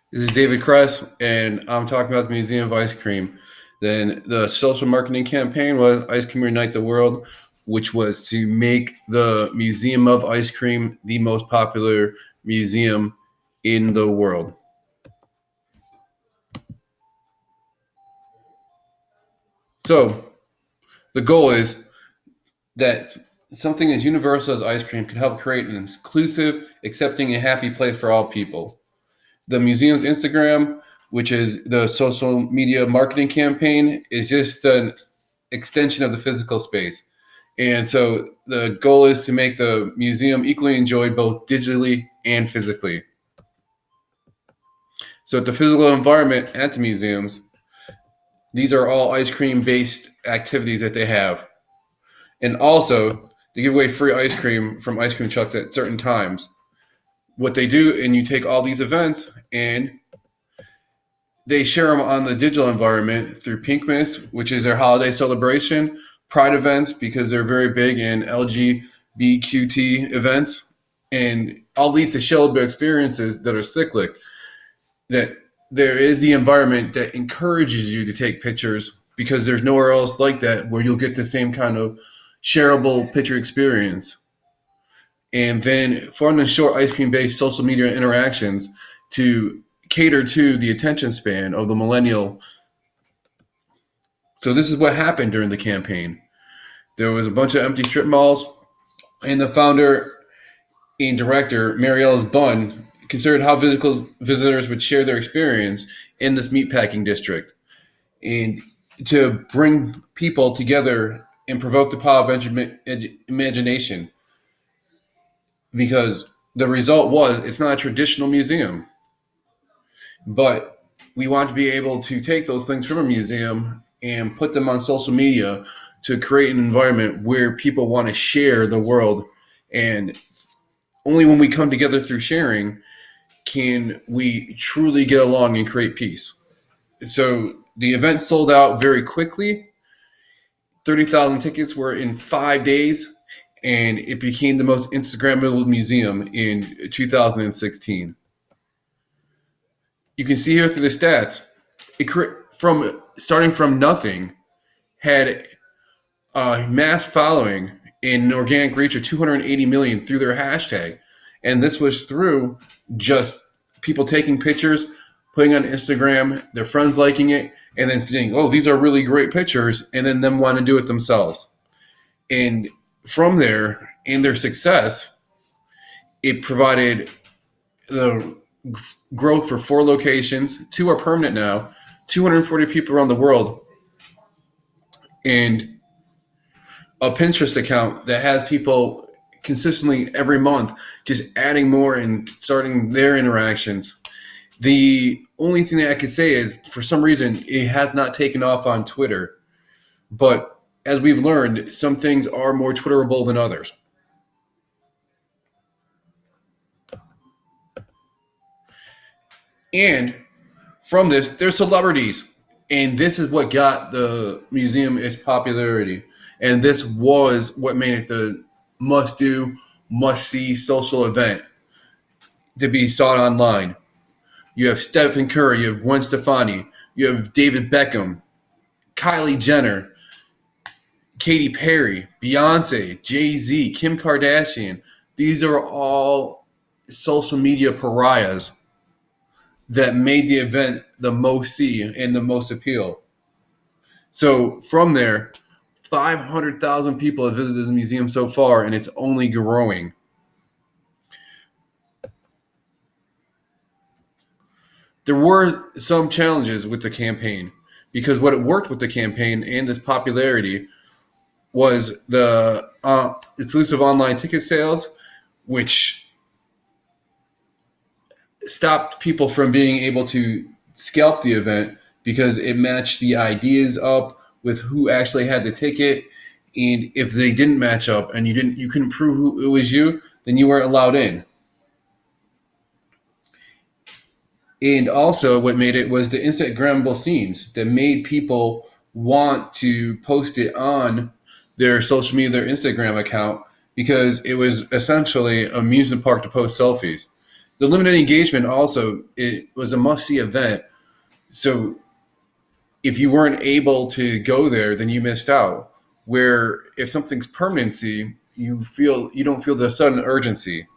This is David Kress, and I'm talking about the Museum of Ice Cream. Then the social marketing campaign was Ice Cream Unite the World, which was to make the Museum of Ice Cream the most popular museum in the world. So the goal is that something as universal as ice cream can help create an inclusive, accepting, and happy place for all people. The museum's Instagram, which is the social media marketing campaign, is just an extension of the physical space. And so the goal is to make the museum equally enjoyed both digitally and physically. So at the physical environment at the museums, these are all ice cream based activities that they have. And also, they give away free ice cream from ice cream trucks at certain times. What they do, and you take all these events and they share them on the digital environment through Pinkmas, which is their holiday celebration, Pride events, because they're very big in LGBTQT events, and all these to show their experiences that are cyclic, that there is the environment that encourages you to take pictures because there's nowhere else like that where you'll get the same kind of shareable picture experience. And then fun and short ice cream based social media interactions to cater to the attention span of the millennial. So this is what happened during the campaign. There was a bunch of empty strip malls, and the founder and director, Mary Ellis Bunn, considered how visitors would share their experience in this meatpacking district, and to bring people together and provoke the power of imagination. Because the result was, it's not a traditional museum, but we want to be able to take those things from a museum and put them on social media to create an environment where people want to share the world. And only when we come together through sharing can we truly get along and create peace. So the event sold out very quickly. 30,000 tickets were in 5 days, and it became the most Instagrammable museum in 2016. You can see here through the stats, it from starting from nothing had a mass following and an organic reach of 280 million through their hashtag, and this was through just people taking pictures, putting on Instagram, their friends liking it, and then saying, "Oh, these are really great pictures," and then them wanting to do it themselves. And from there, and their success, it provided the growth for 4 locations. 2 are permanent now, 240 people around the world, and a Pinterest account that has people consistently every month just adding more and starting their interactions. The only thing that I could say is, for some reason, it has not taken off on Twitter. But as we've learned, some things are more Twitterable than others. And from this, there's celebrities. And this is what got the museum its popularity. And this was what made it the must do, must see social event to be sought online. You have Stephen Curry, you have Gwen Stefani, you have David Beckham, Kylie Jenner, Katy Perry, Beyonce, Jay-Z, Kim Kardashian. These are all social media pariahs that made the event the most see and the most appeal. So from there, 500,000 people have visited the museum so far, and it's only growing. There were some challenges with the campaign, because what it worked with the campaign and its popularity was the exclusive online ticket sales, which stopped people from being able to scalp the event because it matched the ideas up with who actually had the ticket. And if they didn't match up and you couldn't prove who it was you, then you weren't allowed in. And also, what made it was the Instagrammable scenes that made people want to post it on their social media, their Instagram account, because it was essentially an amusement park to post selfies. The limited engagement also, it was a must-see event. So if you weren't able to go there, then you missed out. Where if something's permanency, you don't feel the sudden urgency.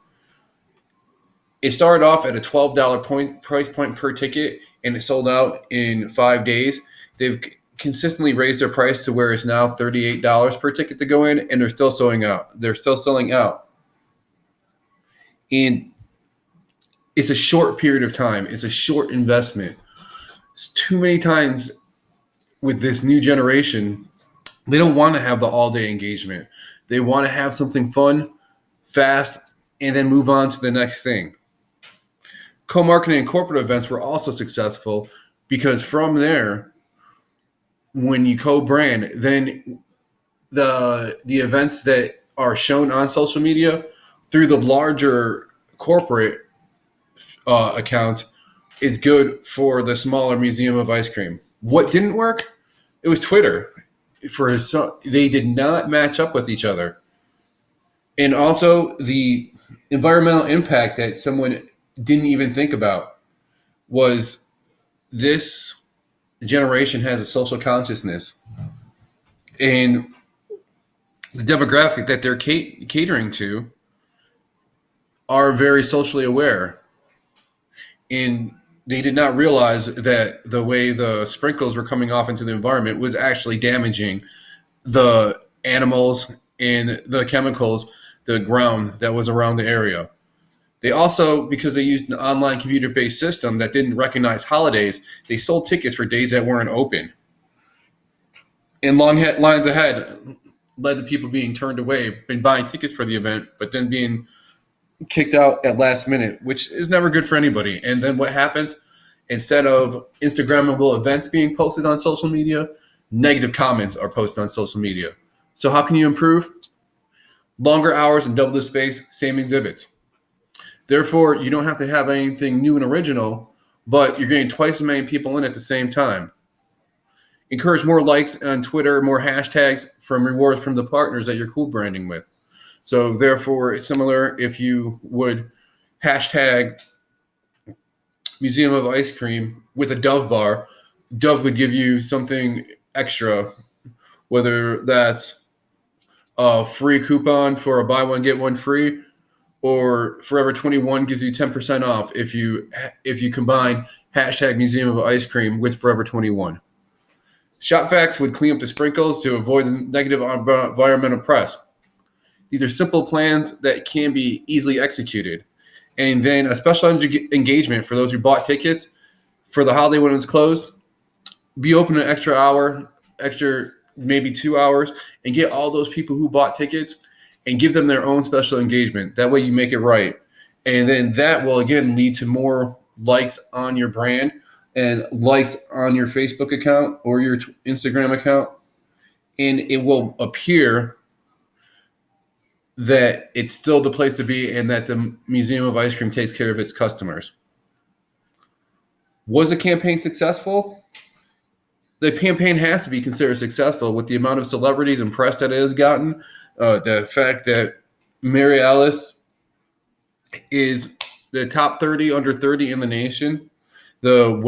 It started off at a $12 price point per ticket, and it sold out in 5 days. They've consistently raised their price to where it's now $38 per ticket to go in, and they're still selling out. They're still selling out, and it's a short period of time. It's a short investment. It's too many times with this new generation, they don't want to have the all-day engagement. They want to have something fun, fast, and then move on to the next thing. Co-marketing and corporate events were also successful because from there, when you co-brand, then the events that are shown on social media through the larger corporate accounts is good for the smaller museum of ice cream. What didn't work? It was Twitter. They did not match up with each other, and also the environmental impact that someone didn't even think about was this generation has a social consciousness, and the demographic that they're catering to are very socially aware, and they did not realize that the way the sprinkles were coming off into the environment was actually damaging the animals and the chemicals, the ground that was around the area. They also, because they used an online computer-based system that didn't recognize holidays, they sold tickets for days that weren't open. And long lines ahead led to people being turned away and buying tickets for the event, but then being kicked out at last minute, which is never good for anybody. And then what happens? Instead of Instagrammable events being posted on social media, negative comments are posted on social media. So how can you improve? Longer hours and double the space, same exhibits. Therefore, you don't have to have anything new and original, but you're getting twice as many people in at the same time. Encourage more likes on Twitter, more hashtags from rewards from the partners that you're co-branding with. So therefore, it's similar if you would hashtag Museum of Ice Cream with a Dove bar, Dove would give you something extra, whether that's a free coupon for a buy one, get one free, or Forever 21 gives you 10% off if you combine hashtag Museum of Ice Cream with Forever 21. ShopVax would clean up the sprinkles to avoid the negative environmental press. These are simple plans that can be easily executed. And then a special engagement for those who bought tickets for the holiday when it's closed. Be open an extra hour, maybe 2 hours, and get all those people who bought tickets and give them their own special engagement. That way you make it right. And then that will, again, lead to more likes on your brand and likes on your Facebook account or your Instagram account. And it will appear that it's still the place to be and that the Museum of Ice Cream takes care of its customers. Was the campaign successful? The campaign has to be considered successful with the amount of celebrities and press that it has gotten. The fact that Mary Alice is the top 30 under 30 in the nation. The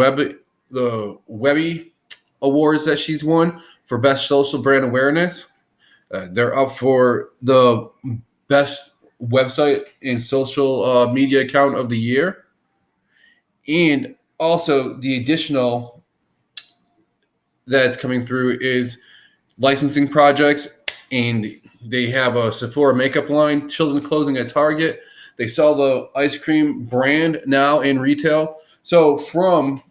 Webby Awards that she's won for Best Social Brand Awareness. They're up for the best website and social media account of the year. And also the additional that's coming through is licensing projects. And they have a Sephora makeup line, children clothing at Target. They sell the ice cream brand now in retail. So from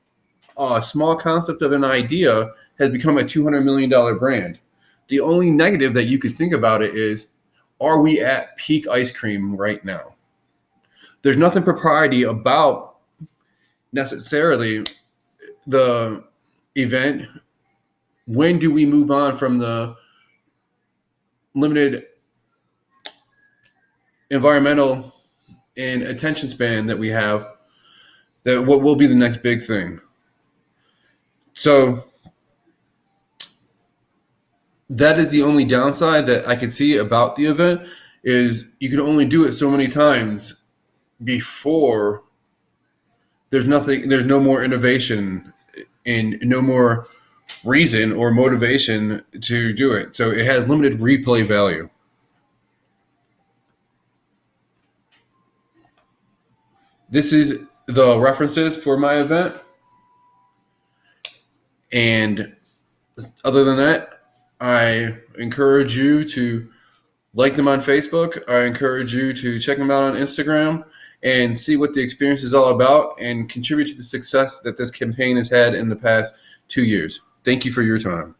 a small concept of an idea has become a $200 million brand. The only negative that you could think about it is, are we at peak ice cream right now? There's nothing proprietary about necessarily the event. When do we move on from the limited environmental and attention span that we have? That what will be the next big thing? So that is the only downside that I could see about the event, is you can only do it so many times before there's nothing, there's no more innovation and no more reason or motivation to do it. So it has limited replay value. This is the references for my event. And other than that, I encourage you to like them on Facebook. I encourage you to check them out on Instagram and see what the experience is all about and contribute to the success that this campaign has had in the past 2 years. Thank you for your time.